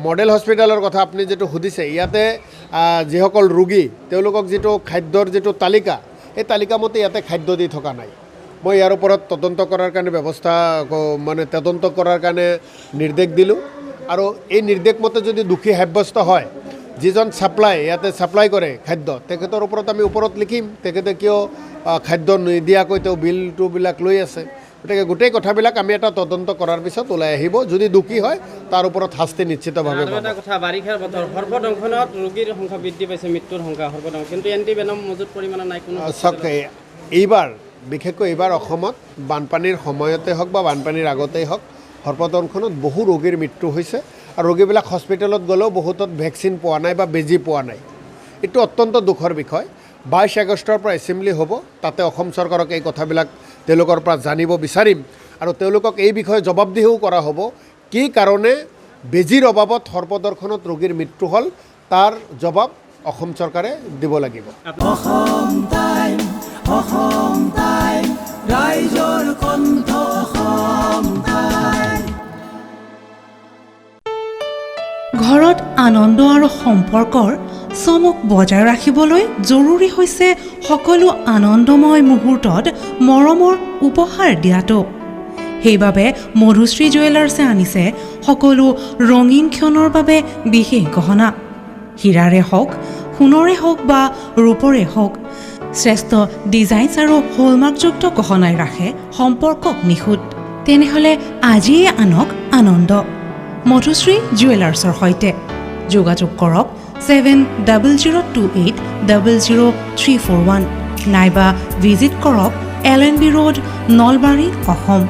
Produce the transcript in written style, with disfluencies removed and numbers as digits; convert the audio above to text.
model হস্পিটেলৰ কথা আপুনি যেটো সুধিছে ইয়াতে যিসকল ৰোগী তেওঁলোকক যেটো খাদ্যৰ যেটো তালিকা এই তালিকা মতে ইয়াতে খাদ্য দি থকা নাই মই ইয়াৰ ওপৰত তদন্ত কৰাৰ কাৰণে ব্যৱস্থা মানে তদন্ত কৰাৰ কাৰণে নিৰ্দেশ দিলোঁ আৰু এই নিৰ্দেশ মতে যদি দুখী সাব্যস্ত হয় যিজন সাপ্লাই ইয়াতে সাপ্লাই কৰে খাদ্য তেখেতৰ ওপৰত আমি ওপৰত লিখিম তেখেতে কিয় খাদ্য নিদিয়াকৈ তেওঁ বিলটোবিলাক লৈ আছে গতিকে গোটেই কথাবিলাক আমি এটা তদন্ত কৰাৰ পিছত ওলাই আহিব যদি দুখী হয় তাৰ ওপৰত শাস্তি নিশ্চিতভাৱে আৰু এটা কথা বাৰিষাৰ বতৰ সৰ্বদংশনত ৰোগীৰ সংখ্যা বৃদ্ধি পাইছে মৃত্যুৰ সংখ্যা সৰ্বদংশন কিন্তু এণ্টিভেনম মজুত পৰিমাণৰ নাই কোনো এইবাৰ বিশেষকৈ এইবাৰ অসমত বানপানীৰ সময়তে হওক বা বানপানীৰ আগতেই হওক সৰ্বদংশনত বহু ৰোগীৰ মৃত্যু হৈছে আৰু ৰোগীবিলাক হস্পিটেলত গ'লেও বহুতত ভেকচিন পোৱা নাই বা বেজী পোৱা নাই এইটো অত্যন্ত দুখৰ বিষয় 22 আগষ্টৰ পৰা এছেম্বলি হ'ব তাতে অসম চৰকাৰক এই কথাবিলাক তেওঁলোকৰ পৰা জানিব বিচাৰিম আৰু তেওঁলোকক এই বিষয়ে জবাবদিহিও কৰা হ'ব কি কাৰণে বেজীৰ অভাৱত সৰ্বদংশনত ৰোগীৰ মৃত্যু হ'ল তাৰ জবাব অসম চৰকাৰে দিব লাগিব ঘৰত আনন্দ আৰু সম্পৰ্কৰ চমক বজাই ৰাখিবলৈ জৰুৰী হৈছে সকলো আনন্দময় মুহূৰ্তত মৰমৰ উপহাৰ দিয়াটো সেইবাবে মধুশ্ৰী জুৱেলাৰ্ছে আনিছে সকলো ৰঙীন ক্ষণৰ বাবে বিশেষ গহনা হীৰাৰে হওক সোণৰে হওক বা ৰূপৰে হওক শ্ৰেষ্ঠ ডিজাইনছ আৰু হলমাৰ্কযুক্ত গহনাই ৰাখে সম্পৰ্কক নিখুঁত তেনেহ'লে আজিয়ে আনক আনন্দ মধুশ্ৰী জুৱেলাৰ্ছৰ সৈতে যোগাযোগ কৰক 7028000341 নাইবা ভিজিট কৰক LNB ৰোড নলবাৰী অসম